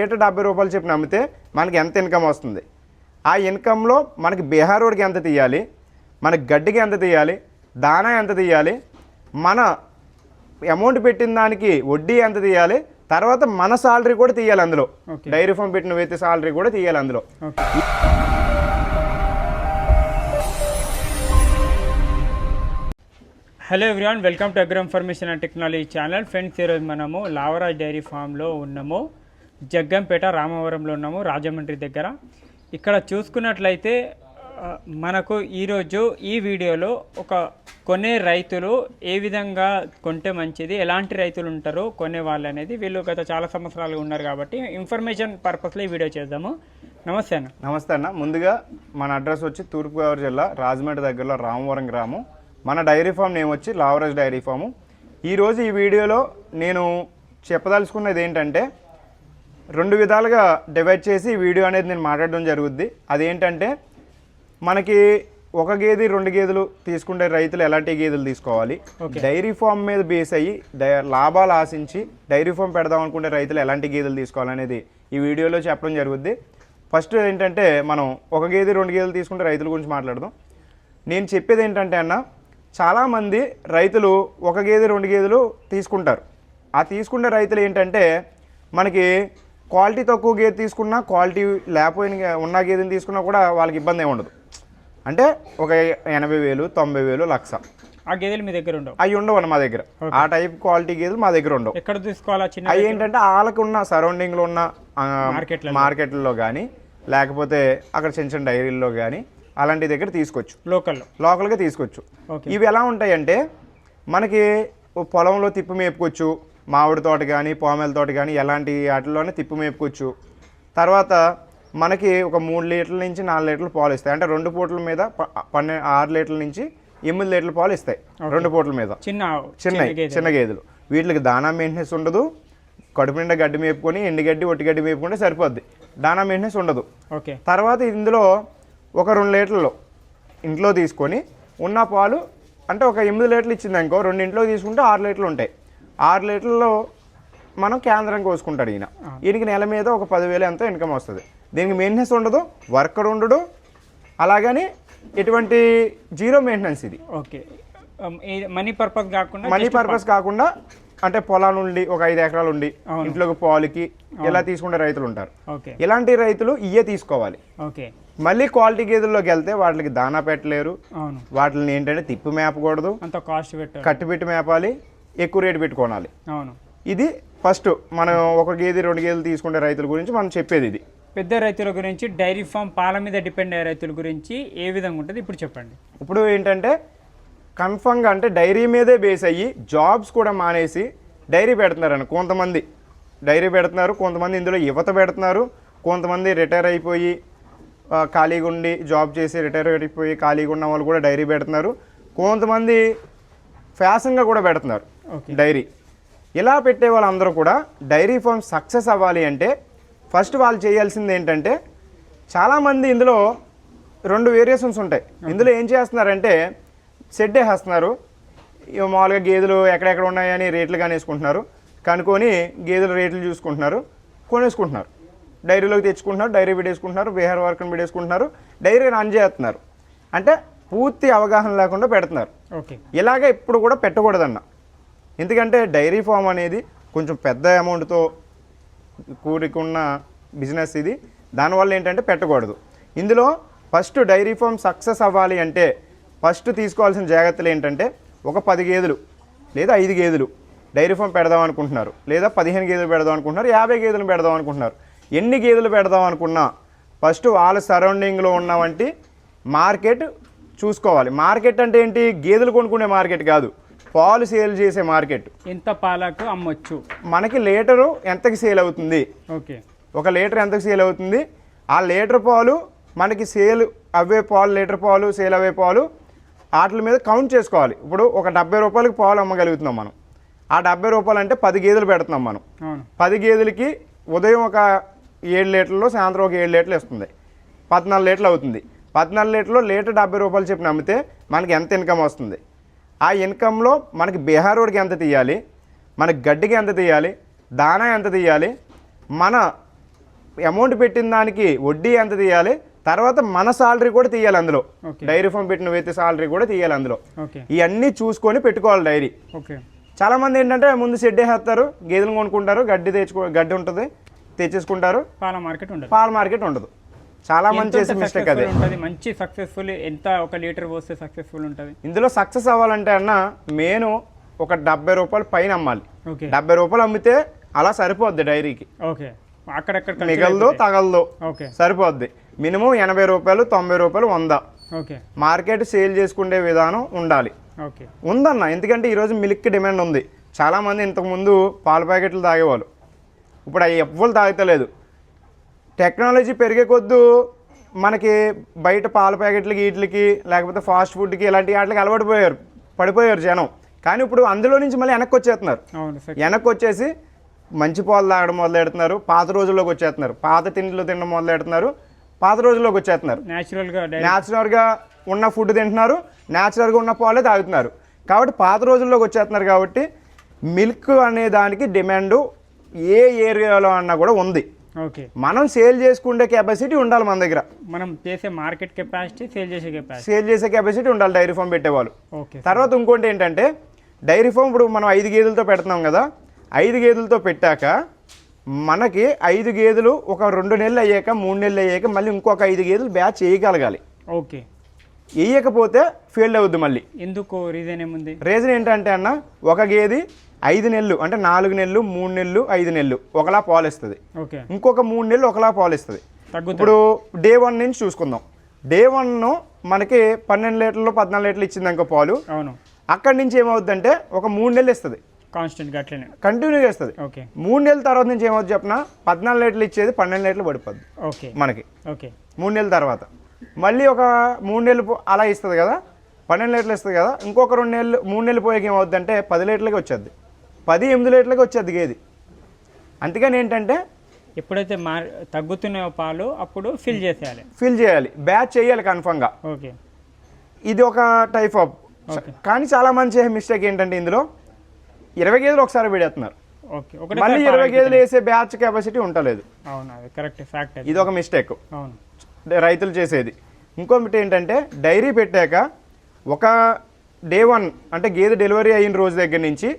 Litre 70 రూపాయలు చెప్పిన అమ్మితే మనకి ఎంత ఇన్కమ్ వస్తుంది, ఆ ఇన్కంలో మనకి బీహార్ రోడ్కి ఎంత తీయాలి, మనకి గడ్డికి ఎంత తీయాలి, దానా ఎంత తీయాలి, మన అమౌంట్ పెట్టిన దానికి వడ్డీ ఎంత తీయాలి, తర్వాత మన సాలరీ కూడా తీయాలి అందులో. డైరీ ఫామ్ పెట్టిన వ్యక్తి సాలరీ కూడా తీయాలి అందులో. Hello everyone, welcome to agro information and technology channel. Friends, ఈరోజు మనము లావరాజ్ డైరీ ఫామ్లో ఉన్నాము. జగ్గంపేట రామవరంలో ఉన్నాము, రాజమండ్రి దగ్గర. ఇక్కడ చూసుకున్నట్లయితే మనకు ఈరోజు ఈ వీడియోలో కొనే రైతులు ఏ విధంగా కొంటే మంచిది, ఎలాంటి రైతులు ఉంటారు కొనే వాళ్ళు అనేది, వీళ్ళు గత చాలా సంవత్సరాలు ఉన్నారు కాబట్టి ఇన్ఫర్మేషన్ పర్పస్లో ఈ వీడియో చేద్దాము. నమస్తే అన్న. నమస్తే అన్న. ముందుగా మన అడ్రస్ వచ్చి తూర్పుగోదావరి జిల్లా రాజమండ్రి దగ్గరలో రామవరం గ్రామం. మన డైరీ ఫామ్ నేమ్ వచ్చి లావరాజ్ డైరీ ఫాము. ఈరోజు ఈ వీడియోలో నేను చెప్పదలుచుకున్నది ఏంటంటే, రెండు విధాలుగా డివైడ్ చేసి ఈ వీడియో అనేది నేను మాట్లాడడం జరుగుద్ది. అదేంటంటే, మనకి ఒక గేదె 2 గేదెలు తీసుకుంటే రైతులు ఎలాంటి గేదెలు తీసుకోవాలి, డైరీ ఫామ్ మీద బేస్ అయ్యి లాభాలు ఆశించి డైరీ ఫామ్ పెడదాం అనుకుంటే రైతులు ఎలాంటి గేదెలు తీసుకోవాలనేది ఈ వీడియోలో చెప్పడం జరుగుద్ది. ఫస్ట్ ఏంటంటే, మనం ఒక గేదె 2 గేదెలు తీసుకుంటే రైతుల గురించి మాట్లాడదాం. నేను చెప్పేది ఏంటంటే అన్న, చాలామంది రైతులు ఒక గేదె 2 గేదెలు తీసుకుంటారు. ఆ తీసుకునే రైతులు ఏంటంటే, మనకి క్వాలిటీ తక్కువ గేదె తీసుకున్నా, క్వాలిటీ లేకపోయిన ఉన్న గేదెని తీసుకున్నా కూడా వాళ్ళకి ఇబ్బంది ఏమి ఉండదు. అంటే ఒక 80,000, 90,000, 1,00,000 ఆ గేదెలు మీ దగ్గర ఉండవు. అవి ఉండవు మా దగ్గర. ఆ టైప్ క్వాలిటీ గేదెలు మా దగ్గర ఉండవు. ఎక్కడ తీసుకోవాలా? అవి ఏంటంటే వాళ్ళకు ఉన్న సరౌండింగ్లో ఉన్న మార్కెట్లలో కానీ, లేకపోతే అక్కడ చిన్న చిన్న డైరీల్లో కానీ అలాంటి దగ్గర తీసుకోవచ్చు. లోకల్గా తీసుకోవచ్చు. ఇవి ఎలా ఉంటాయంటే, మనకి పొలంలో తిప్పు మేపుకోవచ్చు, మామిడి తోట కానీ పామెల తోట కానీ ఎలాంటి వాటిల్లోనే తిప్పు మేపుకోవచ్చు. తర్వాత మనకి ఒక 3 లీటర్ల నుంచి 4 లీటర్ల పాలు ఇస్తాయి. అంటే 2 పూటల మీద 6 లీటర్ల నుంచి 8 లీటర్ల పాలు ఇస్తాయి 2 పూటల మీద. చిన్న గేదెలు. వీటికి దానా మెయింటెనెన్స్ ఉండదు. కడుపు నిండా గడ్డి మేపుకొని ఎండుగడ్డి ఒట్టిగడ్డి మేపుకుంటే సరిపోద్ది. దానా మెయింటెనెన్స్ ఉండదు. తర్వాత ఇందులో ఒక 2 లీటర్లు ఇంట్లో తీసుకొని ఉన్న పాలు, అంటే ఒక 8 లీటర్లు ఇచ్చింది అనుకో, 2 ఇంట్లో తీసుకుంటే 6 లీటర్లు ఉంటాయి. 6 లీటర్లలో మనం కేంద్రం కోసుకుంటాడు ఈయనకి నెల మీద ఒక 10,000 ఎంతో ఇన్కమ్ వస్తుంది. దీనికి మెయింటెనెన్స్ ఉండదు, వర్కర్ ఉండడు, అలాగని ఎటువంటి జీరో మెయింటెనెన్స్. ఇది మనీ పర్పస్ కాకుండా అంటే పొలాలు ఉండి ఒక 5 ఎకరాలు ఉండి ఇంట్లోకి పాలుకి ఇలా తీసుకునే రైతులు ఉంటారు. ఇలాంటి రైతులు ఇవే తీసుకోవాలి. మళ్ళీ క్వాలిటీ గేదెల్లోకి వెళ్తే వాటికి దానా పెట్టలేరు. వాటిని ఏంటంటే తిప్పి మేపకూడదు, కట్టి పెట్టి మేపాలి, ఎక్కువ రేటు పెట్టుకోవాలి. ఇది ఫస్ట్ మనం ఒక గేదె 2 గేదెలు తీసుకునే రైతుల గురించి మనం చెప్పేది. ఇది పెద్ద రైతుల గురించి, డైరీ ఫామ్ పాల మీద డిపెండ్ అయ్యే రైతుల గురించి ఏ విధంగా ఉంటుంది ఇప్పుడు చెప్పండి. ఇప్పుడు ఏంటంటే కన్ఫర్మ్గా అంటే డైరీ మీదే బేస్ అయ్యి జాబ్స్ కూడా మానేసి డైరీ పెడుతున్నారని కొంతమంది డైరీ పెడుతున్నారు. కొంతమంది ఇందులో యువత పెడుతున్నారు. కొంతమంది రిటైర్ అయిపోయి ఖాళీగా ఉండి జాబ్ చేసి రిటైర్ అయిపోయి ఖాళీగా ఉన్న వాళ్ళు కూడా డైరీ పెడుతున్నారు. కొంతమంది ఫ్యాషన్గా కూడా పెడుతున్నారు డైరీ. ఇలా పెట్టే వాళ్ళందరూ కూడా డైరీ ఫామ్ సక్సెస్ అవ్వాలి అంటే ఫస్ట్ వాళ్ళు చేయాల్సింది ఏంటంటే, చాలామంది ఇందులో 2 వేరియేషన్స్ ఉంటాయి. ఇందులో ఏం చేస్తున్నారంటే, షెడ్ వేసేస్తున్నారు. మామూలుగా గేదెలు ఎక్కడెక్కడ ఉన్నాయని రేట్లు కానీ వేసుకుంటున్నారు. కనుక్కొని గేదెల రేట్లు చూసుకుంటున్నారు, కొనేసుకుంటున్నారు, డైరీలోకి తెచ్చుకుంటున్నారు, డైరీ పెట్టేసుకుంటున్నారు, బీహార్ వర్క్ని పెట్టేసుకుంటున్నారు, డైరీ రన్ చేస్తున్నారు. అంటే పూర్తి అవగాహన లేకుండా పెడుతున్నారు. ఇలాగే ఇప్పుడు కూడా పెట్టకూడదన్న. ఎందుకంటే డైరీ ఫామ్ అనేది కొంచెం పెద్ద అమౌంట్తో కూడుకున్న బిజినెస్ ఇది. దానివల్ల ఏంటంటే పెట్టకూడదు. ఇందులో ఫస్ట్ డైరీ ఫామ్ సక్సెస్ అవ్వాలి అంటే ఫస్ట్ తీసుకోవాల్సిన జాగ్రత్తలు ఏంటంటే, ఒక 10 గేదెలు లేదా 5 గేదెలు డైరీ ఫామ్ పెడదాం అనుకుంటున్నారు, లేదా 15 గేదెలు పెడదాం అనుకుంటున్నారు, 50 గేదెలు పెడదాం అనుకుంటున్నారు. ఎన్ని గేదెలు పెడదాం అనుకున్నా ఫస్ట్ వాళ్ళ సరౌండింగ్లో ఉన్న వంటి మార్కెట్ చూసుకోవాలి. మార్కెట్ అంటే ఏంటి? గేదెలు కొనుక్కునే మార్కెట్ కాదు, పాలు సేల్ చేసే మార్కెట్. ఎంత పాలకు అమ్మొచ్చు, మనకి లీటరు ఎంతకి సేల్ అవుతుంది, ఒక లీటర్ ఎంతకి సేల్ అవుతుంది, ఆ లీటర్ పాలు మనకి సేల్ అవే పాలు, లీటర్ పాలు సేల్ అవే పాలు వాటి మీద కౌంట్ చేసుకోవాలి. ఇప్పుడు ఒక 70 రూపాయలకి పాలు అమ్మగలుగుతున్నాం మనం. ఆ 70 రూపాయలు అంటే 10 గేదెలు పెడుతున్నాం మనం. 10 గేదెలకి ఉదయం ఒక 7 లీటర్లు, సాయంత్రం ఒక 7 లీటర్లు ఇస్తుంది. 14 లీటర్లు అవుతుంది. 14 లీటర్లో లీటర్ 70 రూపాయలు చెప్పిన అమ్మితే మనకి ఎంత ఇన్కమ్ వస్తుంది, ఆ ఇన్కంలో మనకి బీహార్ రోడ్కి ఎంత తీయాలి, మనకి గడ్డికి ఎంత తీయాలి, దానా ఎంత తీయాలి, మన అమౌంట్ పెట్టిన దానికి వడ్డీ ఎంత తీయాలి, తర్వాత మన సాలరీ కూడా తీయాలి అందులో. ఓకే డైరీ ఫామ్ పెట్టిన వ్యక్తి సాలరీ కూడా తీయాలి అందులో. ఓకే ఇవన్నీ చూసుకొని పెట్టుకోవాలి డైరీ. ఓకే చాలామంది ఏంటంటే ముందు షెడ్ వేసేస్తారు, గేదెలు కొనుక్కుంటారు, గడ్డి ఉంటుంది తెచ్చేసుకుంటారు, పాల మార్కెట్ ఉండదు. పాల మార్కెట్ ఉండదు. చాలా మంది చేసే మిస్టేక్ అదే. ఉంటుంది మంచి సక్సెస్ఫుల్ ఎంత ఒక లీటర్ పోస్తే సక్సెస్ఫుల్ ఉంటుంది. ఇందులో సక్సెస్ అవ్వాలంటే అన్న మెయిన్ ఒక 70 రూపాయలు పైన అమ్మాలి. ఓకే 70 రూపాయలు అమ్మితే అలా సరిపోద్ది డైరీకి. ఓకే అక్కడక్కడ మిగలదో తగలదో ఓకే సరిపోద్ది. మినిమం 80 రూపాయలు, 90 రూపాయలు, 100 ఓకే మార్కెట్ సేల్ చేసుకునే విధానం ఉండాలి. ఓకే ఉందన్న, ఎందుకంటే ఈరోజు మిల్క్ డిమాండ్ ఉంది. చాలామంది ఇంతకుముందు పాల ప్యాకెట్లు తాగేవాళ్ళు, ఇప్పుడు అవి ఎవ్వరు తాగుతలేదు. టెక్నాలజీ పెరిగే కొద్దూ మనకి బయట పాల ప్యాకెట్లకి వీటికి లేకపోతే ఫాస్ట్ ఫుడ్కి ఇలాంటి వాటికి అలవాటు పడిపోయారు జనం. కానీ ఇప్పుడు అందులో నుంచి మళ్ళీ వెనక్కి వచ్చేస్తున్నారు. వెనక్కి వచ్చేసి మంచి పాలు తాగడం మొదలెడుతున్నారు, పాత రోజుల్లోకి వచ్చేస్తున్నారు, పాత తిండిలో తినడం మొదలెడుతున్నారు, పాత రోజుల్లోకి వచ్చేస్తున్నారు. న్యాచురల్గా ఉన్న ఫుడ్ తింటున్నారు, న్యాచురల్గా ఉన్న పాలే తాగుతున్నారు. కాబట్టి పాత రోజుల్లోకి వచ్చేస్తున్నారు. కాబట్టి మిల్క్ అనే దానికి డిమాండ్ ఏ ఏరియాలో అన్నా కూడా ఉంది. ఓకే మనం సేల్ చేసుకునే కెపాసిటీ ఉండాలి మన దగ్గర. మనం చేసే మార్కెట్ కెపాసిటీ, సేల్ చేసే కెపాసిటీ ఉండాలి డైరీ ఫామ్ పెట్టేవాళ్ళు. ఓకే తర్వాత ఇంకోటి ఏంటంటే డైరీ ఫామ్ ఇప్పుడు మనం 5 గేదెలతో పెడుతున్నాం కదా, 5 గేదెలతో పెట్టాక మనకి 5 గేదెలు ఒక 2 నెలలు అయ్యాక 3 నెలలు అయ్యాక మళ్ళీ ఇంకొక 5 గేదెలు బ్యాచ్ వేయగలగాలి. ఓకే వేయకపోతే ఫెయిల్ అవుద్ది మళ్ళీ. ఎందుకు రీజన్ ఏముంది? రీజన్ ఏంటంటే అన్న, ఒక గేది 5 నెలలు అంటే 4 నెలలు, 3 నెలలు, 5 నెలలు ఒకలా పాలు ఇస్తుంది. ఓకే ఇంకొక 3 నెలలు ఒకలా పాలు ఇస్తుంది. ఇప్పుడు డే 1 నుంచి చూసుకుందాం. డే 1 మనకి 12 లీటర్లు 14 లీటర్లు ఇచ్చింది ఇంకో పాలు. అవును. అక్కడి నుంచి ఏమవుతుందంటే ఒక 3 నెలలు ఇస్తుంది, కంటిన్యూగా ఇస్తుంది. 3 నెలల తర్వాత నుంచి ఏమవుతుంది చెప్పిన, 14 లీటర్లు ఇచ్చేది 12 లీటర్లు పడిపోద్ది మనకి 3 నెలల తర్వాత. మళ్ళీ ఒక 3 నెలలు అలా ఇస్తుంది కదా, 12 లీటర్లు ఇస్తుంది కదా. ఇంకొక 2 నెలలు 3 నెలలు పోయాక ఏమవుద్ది అంటే 10 లీటర్లకి వచ్చేది, 10-8 లీటర్లకి వచ్చేది గేది. అందుకని ఏంటంటే ఎప్పుడైతే తగ్గుతున్న పాలు అప్పుడు ఫిల్ చేయాలి, బ్యాచ్ చేయాలి కన్ఫర్మ్గా. ఓకే ఇది ఒక టైప్ ఆఫ్. కానీ చాలా మంది చేసే మిస్టేక్ ఏంటంటే ఇందులో 20 గేదెలు ఒకసారి పెడేస్తున్నారు, మళ్ళీ 20 గేదెలు వేసే బ్యాచ్ కెపాసిటీ ఉండలేదు. ఇది ఒక మిస్టేక్ రైతులు చేసేది. ఇంకొకటి ఏంటంటే డైరీ పెట్టాక ఒక డే 1 అంటే గేదె డెలివరీ అయిన రోజు దగ్గర నుంచి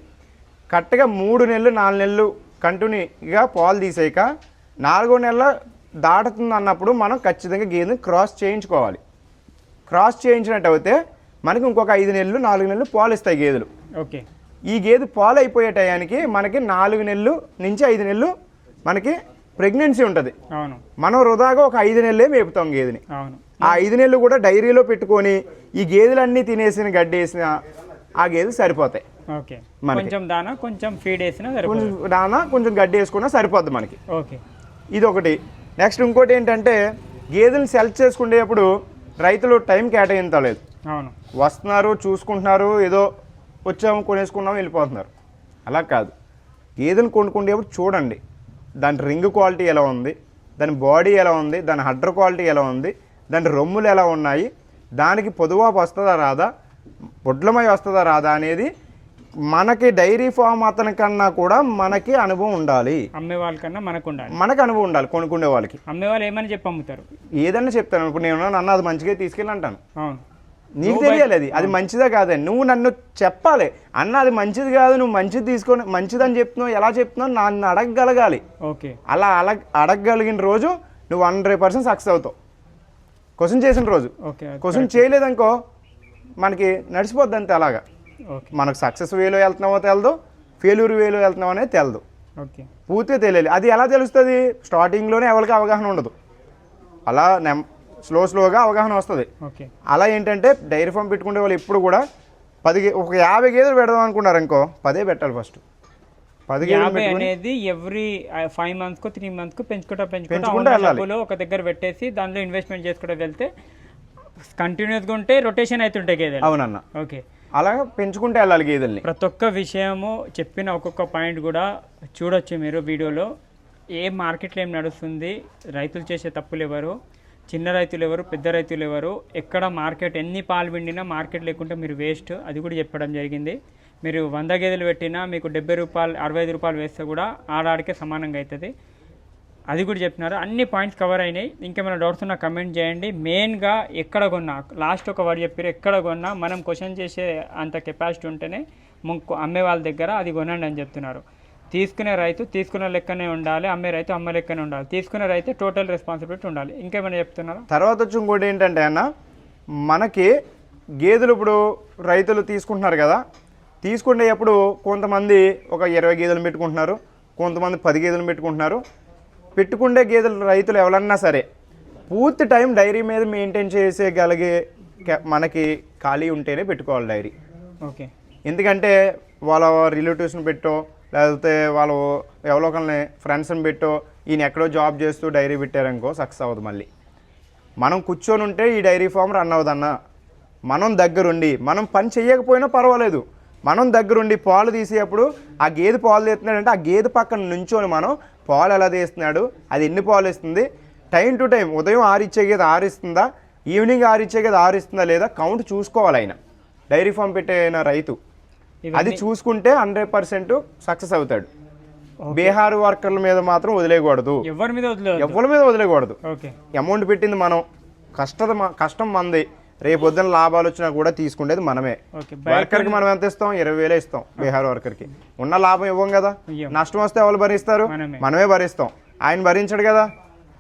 కరెక్ట్గా 3 నెలలు 4 నెలలు కంటిన్యూగా పాలు తీసాక 4వ నెల దాటుతుంది అన్నప్పుడు మనం ఖచ్చితంగా గేదెని క్రాస్ చేయించుకోవాలి. క్రాస్ చేయించినట్టు అయితే మనకి ఇంకొక 5 నెలలు 4 నెలలు పాలు ఇస్తాయి గేదెలు. ఓకే ఈ గేదె పాలు అయిపోయే టయానికి మనకి 4 నెలలు నుంచి 5 నెలలు మనకి ప్రెగ్నెన్సీ ఉంటుంది. మనం వృధాగా ఒక 5 నెలలే మేపుతాం గేదెని. ఆ 5 నెలలు కూడా డైరీలో పెట్టుకొని ఈ గేదెలన్నీ తినేసిన గడ్డి వేసిన ఆ గేదెలు సరిపోతాయి. దానా కొంచెం ఫీడ్ వేసినా దానా కొంచెం గడ్డి వేసుకున్నా సరిపోద్ది మనకి. ఓకే ఇది ఒకటి. నెక్స్ట్ ఇంకోటి ఏంటంటే గేదెలను సెలెక్ట్ చేసుకునేటప్పుడు రైతులు టైం కేటాయించలేదు. వస్తున్నారు, చూసుకుంటున్నారు, ఏదో వచ్చాము కొనేసుకున్నాము వెళ్ళిపోతున్నారు. అలా కాదు, గేదెను కొనుక్కునేప్పుడు చూడండి దాని రింగ్ క్వాలిటీ ఎలా ఉంది, దాని బాడీ ఎలా ఉంది, దాని హడ్డర్ క్వాలిటీ ఎలా ఉంది, దాని రొమ్ములు ఎలా ఉన్నాయి, దానికి పొదువాపు వస్తుందా రాదా, బొడ్లమై వస్తుందా రాదా అనేది మనకి డైరీ ఫామ్ అతని కన్నా కూడా మనకి అనుభవం ఉండాలి. అమ్మే వాళ్ళకన్నా మనకు అనుభవం ఉండాలి. కొనుక్కునే వాళ్ళకి అమ్మే వాళ్ళు ఏమని చెప్పి అమ్ముతారు, ఏదన్నా చెప్తాను. ఇప్పుడు నేను నన్ను అది మంచిగా తీసుకెళ్ళి అంటాను, నీకు తెలియాలి అది మంచిదా కాదని. నువ్వు నన్ను చెప్పాలి, అన్న అది మంచిది కాదు, నువ్వు మంచిది తీసుకొని మంచిదని చెప్తున్నావు, ఎలా చెప్తున్నావు నన్ను అడగగలగాలి. అలా అడగగలిగిన రోజు నువ్వు 100% సక్సెస్ అవుతావు. క్వశ్చన్ చేసిన రోజు. క్వశ్చన్ చేయలేదనుకో మనకి నడిచిపోద్ది అంతే. అలాగా మనకు సక్సెస్ వేలో వెళ్తున్నామో తెలదు, ఫెయిల్యూర్ వేలో వెళ్తున్నామో అనేది తెలదు, పూర్తిగా తెలియాలి. అది ఎలా తెలుస్తుంది, స్టార్టింగ్లోనే ఎవరికి అవగాహన ఉండదు, అలా స్లోగా అవగాహన వస్తుంది. అలా ఏంటంటే డైరీ ఫామ్ పెట్టుకునే వాళ్ళు ఎప్పుడు కూడా ఒక 50 గేదెలు పెడదాం అనుకున్నారు అనుకో 10 పెట్టాలి. ఫస్ట్ 10 గేదెలు అనేది ఎవ్రీ 5 months 3 months పెంచుకుంటూ ఒక దగ్గర పెట్టేసి దాంట్లో ఇన్వెస్ట్మెంట్ చేసుకుంటూ వెళ్తే కంటిన్యూస్గా ఉంటే రొటేషన్ అవుతుంటాయి గేదెలు. అవునన్న. ఓకే, అలా పెంచుకుంటే వెళ్ళాలి గేదెల్ని. ప్రతి ఒక్క విషయము చెప్పిన ఒక్కొక్క పాయింట్ కూడా చూడొచ్చు మీరు వీడియోలో. ఏ మార్కెట్లో ఏం నడుస్తుంది, రైతులు చేసే తప్పులు ఎవరు, చిన్న రైతులు ఎవరు, పెద్ద రైతులు ఎవరు, ఎక్కడ మార్కెట్ ఎన్ని పాలు పిండినా మార్కెట్ లేకుంటే మీరు వేస్ట్, అది కూడా చెప్పడం జరిగింది. మీరు 100 గేదెలు పెట్టినా మీకు 70 రూపాయలు 65 రూపాయలు వేస్తే కూడా ఆడాడికే సమానంగా అవుతుంది. అది కూడా చెప్పినారు. అన్ని పాయింట్స్ కవర్ అయినాయి. ఇంకేమైనా డౌట్స్ ఉన్నా కమెంట్ చేయండి. మెయిన్గా ఎక్కడ కొన్నా, లాస్ట్ ఒక వర్డ్ చెప్పారు, ఎక్కడ కొన్నా మనం క్వశ్చన్ చేసే అంత కెపాసిటీ ఉంటేనే అమ్మే వాళ్ళ దగ్గర అది కొనండి అని చెప్తున్నారు. తీసుకునే రైతు తీసుకున్న లెక్కనే ఉండాలి, అమ్మే రైతు అమ్మ లెక్కనే ఉండాలి. తీసుకునే రైతు టోటల్ రెస్పాన్సిబిలిటీ ఉండాలి. ఇంకేమైనా చెప్తున్నారా? తర్వాత వచ్చి ఇంకోటి ఏంటంటే అన్న, మనకి గేదెలు ఇప్పుడు రైతులు తీసుకుంటున్నారు కదా, తీసుకునేటప్పుడు కొంతమంది ఒక 20 గేదెలు పెట్టుకుంటున్నారు, కొంతమంది 10 గేదెలు పెట్టుకుంటున్నారు. పెట్టుకుండే గేదెలు రైతులు ఎవరన్నా సరే పూర్తి టైం డైరీ మీద మెయింటైన్ చేసేగలిగే మనకి ఖాళీ ఉంటేనే పెట్టుకోవాలి డైరీ. ఓకే. ఎందుకంటే వాళ్ళ రిలేటివ్స్ని పెట్టో, లేకపోతే వాళ్ళు ఎవరో ఒకరిని ఫ్రెండ్స్ని పెట్టో, ఈయన ఎక్కడో జాబ్ చేస్తూ డైరీ పెట్టారనుకో సక్సెస్ అవ్వదు. మళ్ళీ మనం కూర్చొని ఉంటే ఈ డైరీ ఫామ్ రన్ అవ్వదన్న. మనం దగ్గరుండి, మనం పని చేయకపోయినా పర్వాలేదు, మనం దగ్గరుండి పాలు తీసేటప్పుడు ఆ గేదె పాలు తీస్తున్నాడంటే ఆ గేదె పక్కన నుంచొని మనం పాలు ఎలా తీస్తున్నాడు, అది ఎన్ని పాలు ఇస్తుంది, టైం టు టైం ఉదయం 6 ఇచ్చే గేదె 6 ఇస్తుందా, ఈవినింగ్ 6 ఇచ్చే గేదె 6 ఇస్తుందా లేదా కౌంట్ చూసుకోవాలి ఆయన డైరీ ఫామ్ పెట్టిన రైతు. అది చూసుకుంటే 100% సక్సెస్ అవుతాడు. బీహార్ వర్కర్ల మీద మాత్రం వదిలేయకూడదు, ఎవరి మీద వదిలేయకూడదు. అమౌంట్ పెట్టింది మనం, కష్టం మంది, రేపు పొద్దున లాభాలు వచ్చినా కూడా తీసుకునేది మనమే. వర్కర్కి మనం ఎంత ఇస్తాం? 20,000 ఇస్తాం బీహార్ వర్కర్కి. ఉన్న లాభం ఇవ్వం కదా, నష్టం వస్తే ఎవరు భరిస్తారు? మనమే భరిస్తాం. ఆయన భరించడు కదా.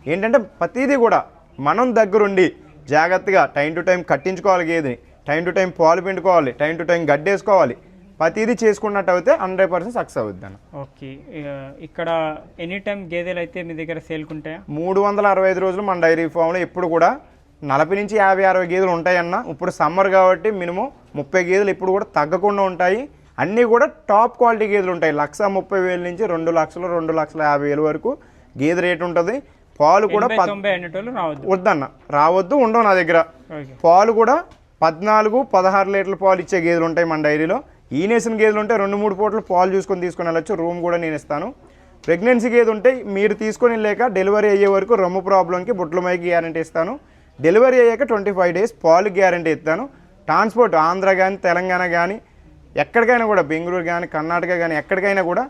ఏంటంటే ప్రతిదీ కూడా మనం దగ్గరుండి జాగ్రత్తగా టైం టు టైం కట్టించుకోవాలి గేదెని, టైం టు టైం పాలు పిండుకోవాలి, టైం టు టైం గడ్డేసుకోవాలి. ప్రతిదీ చేసుకున్నట్టు అయితే 100% సక్సెస్ అవుద్ది అన్న. ఓకే. ఇక్కడ ఎనీ టైం గేదెలు అయితే మీ దగ్గర సేల్కుంటాయా? 365 రోజులు మన డైరీ ఫామ్లో ఎప్పుడు కూడా 40 నుంచి 50-60 గేదెలు ఉంటాయన్న. ఇప్పుడు సమ్మర్ కాబట్టి మినిమం 30 గేదెలు ఇప్పుడు కూడా తగ్గకుండా ఉంటాయి. అన్నీ కూడా టాప్ క్వాలిటీ గేదెలు ఉంటాయి. 1,30,000 నుంచి 2 లక్షలు 2,50,000 వరకు గేదె రేటు ఉంటుంది. పాలు కూడా వద్దన్న, రావద్దు, ఉండవు నా దగ్గర. పాలు కూడా 14-16 లీటర్ల పాలు ఇచ్చే గేదెలు ఉంటాయి మన డైరీలో. ఈనేసిన గేదెలు ఉంటే 2-3 పూటలు పాలు తీసుకొని వెళ్ళొచ్చు. రూమ్ కూడా నేను ఇస్తాను. ప్రెగ్నెన్సీ గేదె ఉంటే మీరు తీసుకొని వెళ్ళాక డెలివరీ అయ్యే వరకు రొమ్ము ప్రాబ్లంకి బుట్ల మైకి గ్యారంటీ ఇస్తాను. డెలివరీ అయ్యాక 25 డేస్ పాలు గ్యారంటీ ఇస్తాను. ట్రాన్స్పోర్ట్ ఆంధ్ర కానీ తెలంగాణ కానీ ఎక్కడికైనా కూడా, బెంగళూరు కానీ కర్ణాటక కానీ ఎక్కడికైనా కూడా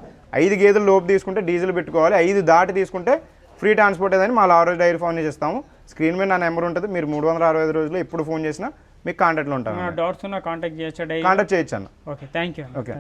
5 గేదెలు లోపు తీసుకుంటే డీజిల్ పెట్టుకోవాలి. 5 దాటి తీసుకుంటే ఫ్రీ ట్రాన్స్పోర్ట్ ఏదని మా లావరాజ్ డైరీ ఫామ్ నుంచి ఇస్తాము. స్క్రీన్ మీద నా నెంబర్ ఉంటుంది. మీరు 365 రోజులు ఎప్పుడు ఫోన్ చేసినా మీకు కాంటాక్ట్లో ఉంటాను. డౌట్స్ ఉన్నా కాంటాక్ట్ చేయొచ్చు అన్న. Okay, thank you. ఓకే.